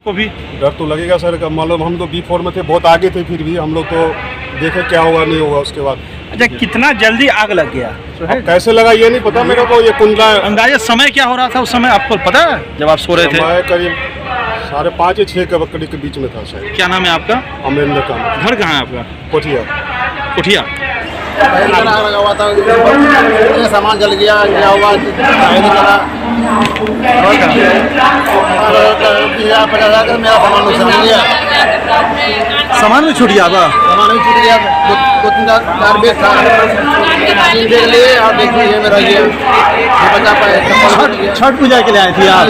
को भी डर तो लगेगा सर। मालूम हम तो B4 में थे, बहुत आगे थे, फिर भी हम लोग तो देखे क्या होगा नहीं होगा उसके बाद। अच्छा, कितना जल्दी आग लग गया? अब कैसे लगा ये नहीं पता मेरे को। ये कुंडला अंदाजा समय क्या हो रहा था उस समय आपको पता है जब आप सो रहे थे? मैं करीब 5:30 या 6 के बीच में था शायद। क्या नाम है आपका? अमरेंद्र का। घर कहाँ है आपका? कोठिया। कोठिया। लगा हुआ था, सामान जल गया, क्या हुआ मेरा सामान नुकसान गया। सामान भी छूट गया? सामान भी छूट गया। दो तीन चार बैग था, बैग लिए और देखिए ये मेरा ये बचा पाए। छठ पूजा के लिए आए थे यार?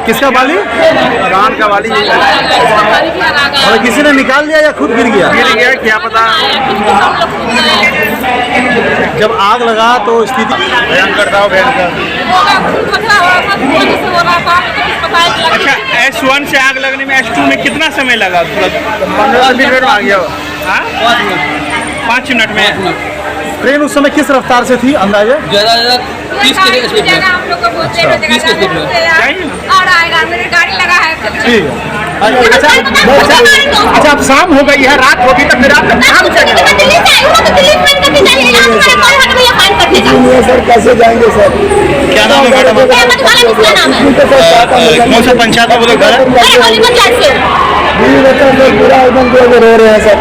किसका बाली? रान का वाली। और किसी ने निकाल दिया या खुद गिर गया? गिर गया क्या पता। जब आग लगा तो स्थिति भयंकर था भयंकर। अच्छा, S1 से आग लगने में S2 में कितना समय लगा? तुरंत 15 मिनट में आ गया। 5 मिनट में। ट्रेन उस समय किस रफ्तार से थी अंदाजा? ज़्यादा 30 के स्पीड में। हम लोग को बोलते हैं 30 के स्पीड में। और आएगा, मेरी गाड़ी लगा है। ठीक है। अच्छा, अब शाम हो गई है, रात होगी तो फिर आप काम सर कैसे जाएंगे सर? क्या नाम है मैडम? कौन सा पंचायत में बोले घर है? पूरा एकदम रो रहे हैं सर।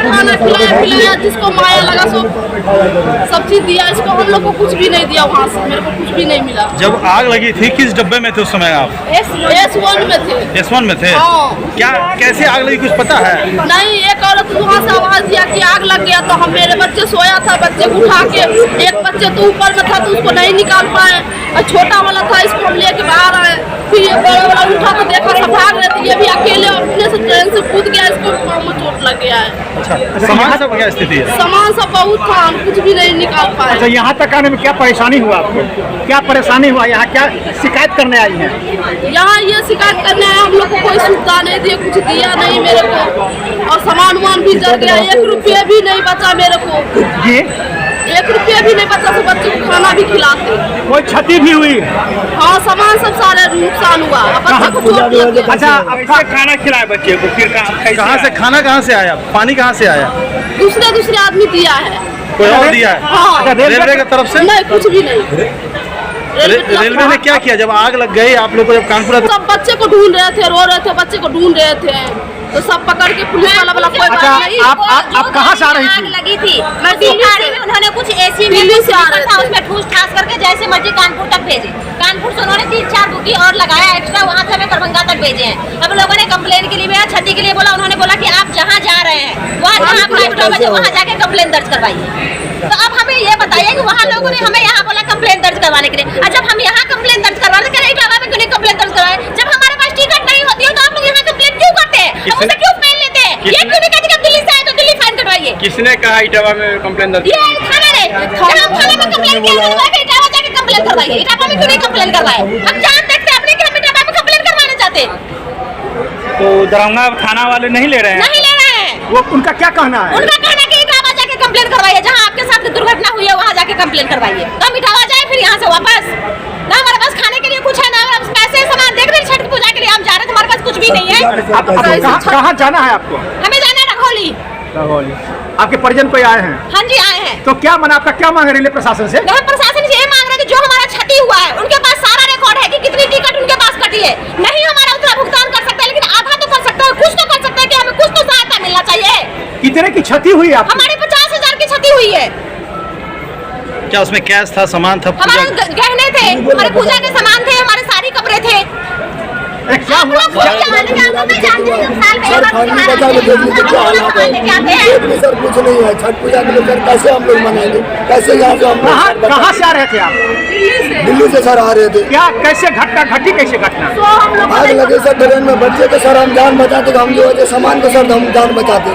खाना खिलाया जिसको माया लगा सब चीज दिया, इसको हम लोग को कुछ भी नहीं दिया। वहाँ से मेरे को कुछ भी नहीं मिला। जब आग लगी थी किस डब्बे में थे उस समय आप? S1 में थे। S1 में थे? हाँ। क्या कैसे आग लगी कुछ पता है? नहीं, एक औरत वहाँ से आवाज दिया कि आग लग गया, तो हम मेरे बच्चे सोया था, बच्चे को उठा के, एक बच्चे तो ऊपर में था तो उसको नहीं निकाल पाए, और छोटा वाला था इसको हम लेके बाहर आए। फिर ये बड़ा वाला उठा तो देखा सब भाग रहे थे, ये भी अकेले अपने से ट्रेन से कूद गया, इसको पाँव में चोट लग गया है। अच्छा, सामान सब क्या स्थिति है? सामान सब बहुत था, हम कुछ भी नहीं निकाल पाए। अच्छा, यहाँ तक आने में क्या परेशानी हुआ आपको? क्या परेशानी हुआ? यहाँ क्या शिकायत करने आई हैं? यहाँ ये शिकायत करने आए, हम लोग को कोई सुविधा नहीं दिया, कुछ दिया नहीं मेरे को, और सामान वामान भी जल गया, 1 रुपया भी नहीं बचा मेरे को। जी? 1 रुपया भी नहीं बचा, सब बच्चे को खाना भी खिलाते। कोई क्षति भी हुई? हाँ, सामान सब सारे नुकसान हुआ, बच्चे को चोट लग गया। अच्छा, अब खाना खिलाए बच्चे को, फिर कहाँ से खाना कहाँ से आया? पानी कहाँ से आया? दूसरे आदमी दिया है। कोई और दिया है? हाँ। रेलवे की तरफ से? नहीं, कुछ भी नहीं। रेलवे ने क्या किया जब आग लग गई आप लोग को? जब कानपुर सब बच्चे को ढूंढ रहे थे, रो रहे थे, बच्चे को ढूंढ रहे थे, तो सब पकड़ के पुलिस वाला कोई बात नहीं। आप कहाँ से आ रही थी? लगी थी गाड़ी में, उन्होंने कुछ एसी में था उसमें ठूस ठास करके जैसे मर्जी कानपुर तक भेजे। कानपुर से उन्होंने 3-4 बुकी और लगाया एक्स्ट्रा, वहाँ से हमें दरभंगा तक भेजे हैं। हम लोगों ने कंप्लेन के लिए भी क्षति के लिए बोला, उन्होंने बोला कि आप जहाँ जा रहे हैं वहाँ जाके कंप्लेन दर्ज करवाइए। तो अब हमें ये बताइए कि वहाँ लोगों ने हमें यहाँ बोला कंप्लेन दर्ज करवाने के लिए, और जब हम यहाँ कंप्लेन दर्ज करवाने के लिए इटावा में क्यों नहीं कंप्लेन दर्ज करवाए? जब हमारे पास टिकट नहीं होती है तो आप लोग यहाँ कंप्लेन क्यों करते हैं? हम उसे क्यों फाइन लेते हैं? ये क्यों नहीं कहते कि आप दिल्ली से आए तो दिल्ली फाइन कटवाइए? किसने कहा इटावा में कंप्लेन दर्ज? ये थाना ने, जहाँ थाने में कंप्लेन किया इटावा जाके कंप्लेन करवाइए। इटावा में क्यों नहीं कंप्लेन करवाए? हम जान देखते अपने कि हम इटावा में कंप्लेन करवाना चाहते हैं। तो दरभंगा थाना वाले नहीं ले रहे हैं? नहीं ले रहे हैं। वो उनका क्या कहना है? उनका कहना है कि इटावा जाके कंप्लेन करवाइए, जहाँ आपके साथ दुर्घटना हुई है वहाँ जाके कंप्लेन करवाइए। तो हम इटावा जाए फिर यहाँ से वापस? ना हमारे पास खाने के लिए कुछ है, ना हमारे पैसे सामान देख रहे छठ पूजा के लिए हम जा रहे थे, हमारे पास कुछ भी नहीं है। कहाँ जाना है आपको? हमें जाना है रखौली। आपके परिजन कोई आए हैं? हाँ जी, आए हैं। तो क्या माना, आपका क्या मांग है रेलवे प्रशासन से? रेलवे प्रशासन ये मांग रहे थे, जो हमारा क्षति हुआ है उनके पास सारा रिकॉर्ड है कि कितनी टिकट उनके पास कटी है। नहीं हमारा उतना भुगतान कर सकता है, लेकिन आधा तो कर सकता है, कुछ तो कर सकता है कि हमें कुछ तो सहायता मिलना चाहिए। कितने की क्षति हुई आपकी? हमारी 50,000 की क्षति हुई है। क्या उसमें कैश था, सामान था? हमारे गहने थे, हमारे पूजा के सामान थे, हमारे सारी कपड़े थे। क्या हुआ? सर कुछ नहीं है। छठ पूजा के लिए सर कैसे हम लोग मनाएंगे? कैसे यहाँ से हम कहाँ से आ रहे थे आप? दिल्ली से सर आ रहे थे। क्या कैसे घटना घटी? कैसे घटना? आग लगे सर ट्रेन में, बच्चे को सर हम जान बचाते, हम जो है सामान को सर हम जान बचाते।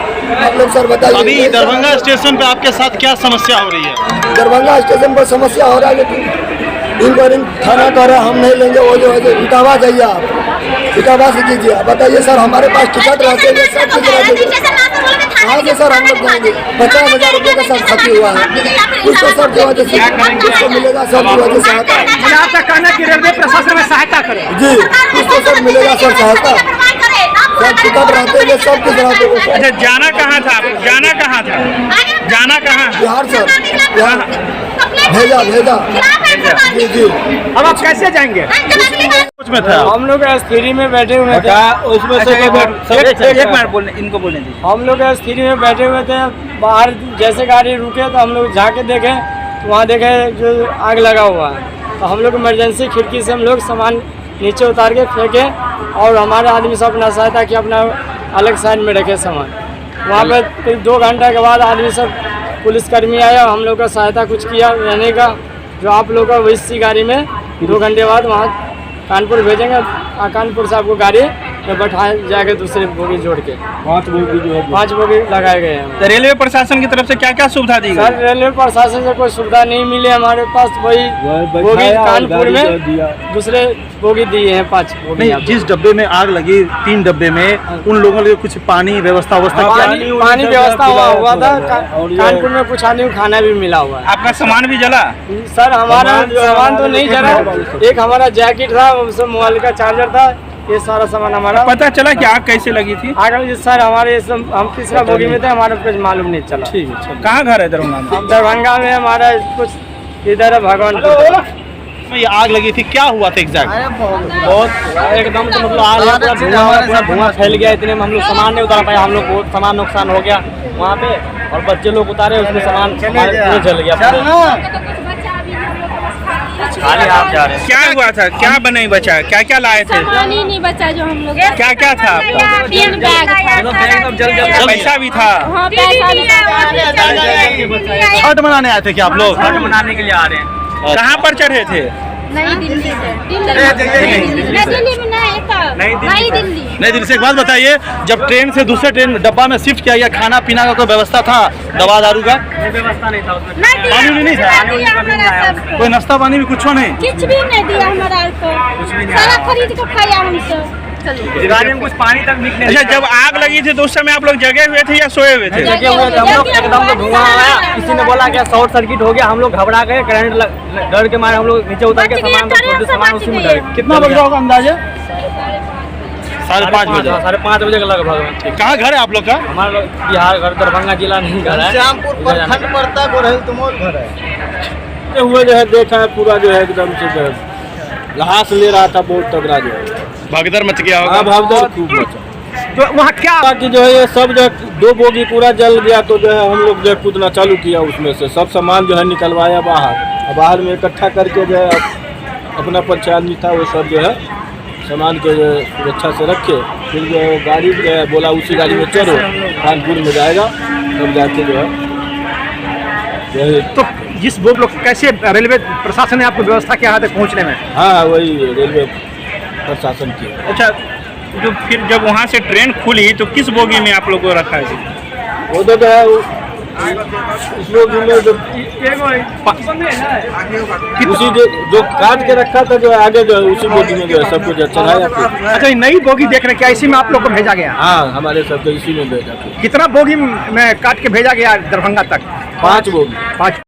आप लोग सर बताइए। अभी दरभंगा स्टेशन पे आपके साथ क्या समस्या हो रही है? दरभंगा स्टेशन पर समस्या हो रहा है, लेकिन थाना कह रहा है हम नहीं लेंगे, वो जो है इटावा जाइए आप। टिकटवा से कीजिए। बताइए सर, हमारे पास टिकट रहते हैं, सब कुछ रहते हैं, कहाँ से सर हम लोग देंगे? 50,000 रुपये का सर क्षति हुआ है। कुछ तो सर जो है कुछ मिलेगा सर, जो है सहायता। मैंने आपका कहना कि रेलवे प्रशासन में सहायता करे जी, कुछ तो सर मिलेगा सर सहायता। सर टिकट रहते हैं, सब कुछ रहते हैं। अच्छा, जाना कहाँ था आपको? जाना कहाँ था? जाना कहाँ? बिहार सर, बिहार भेजा जी जी। अब आप कैसे जाएंगे? उसमें था हम लोग S3 में बैठे हुए थे। उसमें से एक मिनट बोलने, इनको बोलने दीजिए। हम लोग S3 में बैठे हुए थे। बाहर जैसे गाड़ी रुके तो हम लोग झाँके देखे तो वहाँ देखे जो आग लगा हुआ है। तो हम लोग इमरजेंसी खिड़की से हम लोग सामान नीचे उतार के फेंके और हमारे आदमी सब अपना सहायता किया, अपना अलग साइड में रखे सामान। वहाँ पे करीब 2 घंटे के बाद आदमी सब पुलिसकर्मी आया, हम लोग का सहायता कुछ किया रहने का। जो आप लोग का इसी गाड़ी में 2 घंटे बाद वहाँ कानपुर भेजेंगे। कानपुर से आपको गाड़ी में बैठाया जाएगा दूसरे बोगी जोड़ के। 5 बोगी लगाए गए हैं। तो रेलवे प्रशासन की तरफ से क्या क्या सुविधा दी सर गई? रेलवे प्रशासन से कोई सुविधा नहीं मिली हमारे पास। वही बोगी कानपुर में दूसरे बोगी दिए हैं 5 बोगी। नहीं, जिस डब्बे में आग लगी 3 डब्बे में उन लोगों के कुछ पानी व्यवस्था पानी व्यवस्था हुआ था। कानपुर में कुछ आदमी को खाना भी मिला हुआ है। आपका सामान भी जला? सर हमारा सामान तो नहीं जला। एक हमारा जैकेट था, उसमें मोबाइल का चार्जर था, ये सारा सामान हमारा। पता चला कि आग कैसे लगी थी? आगे सर हमारे हम तीसरा बोगी में थे, हमारा कुछ मालूम नहीं चला। ठीक है। कहाँ घर है दरभंगा में? हम दरभंगा में हमारा कुछ इधर है भगवान। ये आग लगी थी, क्या हुआ था एग्जैक्ट? बहुत एकदम तो मतलब आग पूरा धुआं फैल गया। इतने में हम लोग सामान नहीं उतार पाए, हम लोग बहुत सामान नुकसान हो गया वहाँ पे। और बच्चे लोग उतारे, उसमें सामान पूरा जल गया। आप जा रहे हैं, क्या हुआ था? क्या बने बचा? क्या क्या लाए थे? सामान ही नहीं बचा जो हम लोग। क्या क्या था आपका? 3 बैग था। पैसा भी था? हाँ, पैसा भी था। छठ मनाने आए थे क्या आप लोग? छठ मनाने के लिए आ रहे हैं। कहाँ पर चढ़े थे? नई दिल्ली से। दिल्ली में नहीं था, नई दिल्ली। नई दिल्ली से। एक बात बताइए, जब ट्रेन से दूसरे ट्रेन डब्बा में शिफ्ट किया गया, खाना पीना का कोई व्यवस्था था? दवा दारू का व्यवस्था नहीं था उसमें। पानी नहीं था? कोई नाश्ता पानी भी कुछ नहीं? कुछ भी नहीं दिया हमारा को, सारा खरीद के खाया हमसे। गाड़ी में कुछ पानी तक भी नहीं। अच्छा, जब आग लगी थी तो उस समय आप लोग जगे हुए थे या सोए हुए थे? जगे हुए थे हम लोग। एकदम से धुआं आया, किसी ने बोला क्या शॉर्ट सर्किट हो गया। हम लोग घबरा गए, करंट डर के मारे हम लोग नीचे उतर के सामान उसी में डर। कितना बज रहा होगा अंदाजे? 5:30 बजे। 5:30 बजे के लगभग। कहाँ घर है आप लोग का? हमारा लोग बिहार घर, दरभंगा जिला नहीं घर है, श्यामपुर प्रखंड पड़ता है, गोरहल तुमोल घर है। हुए जो है देखा है पूरा जो है एकदम से घास ले रहा था, बहुत तगड़ा जो है भगदड़ मच गया होगा। भगदड़ खूब मचा। तो वहाँ क्या बाकी जो है ये सब जो 2 बोगी पूरा जल गया। तो जो है हम लोग जो है कूदना चालू किया, उसमें से सब सामान जो है निकलवाया बाहर। बाहर में इकट्ठा करके जो है अपना पंचायत में था वो सब जो है सामान के सुरक्षा से रखे। फिर जो है गाड़ी जो है बोला उसी गाड़ी में चढ़ो, कानपुर में जाएगा, तब जाके जो है। तो जिस वो लोग कैसे रेलवे प्रशासन ने आपको व्यवस्था किया है पहुँचने में? हाँ, वही रेलवे प्रशासन की। अच्छा, जो फिर जब वहाँ से ट्रेन खुली तो किस बोगी में आप लोग को रखा है? वो तो जो है उस लोग उसी जो काट के रखा था जो आगे जो है उसी बोगी में जो है सब कुछ चढ़ाया। अच्छा, नई बोगी देख रहे क्या इसी में आप लोग को भेजा गया? हाँ, हमारे सबको इसी में भेजा। कितना बोगी में काट के भेजा गया दरभंगा तक? 5 बोगी। 5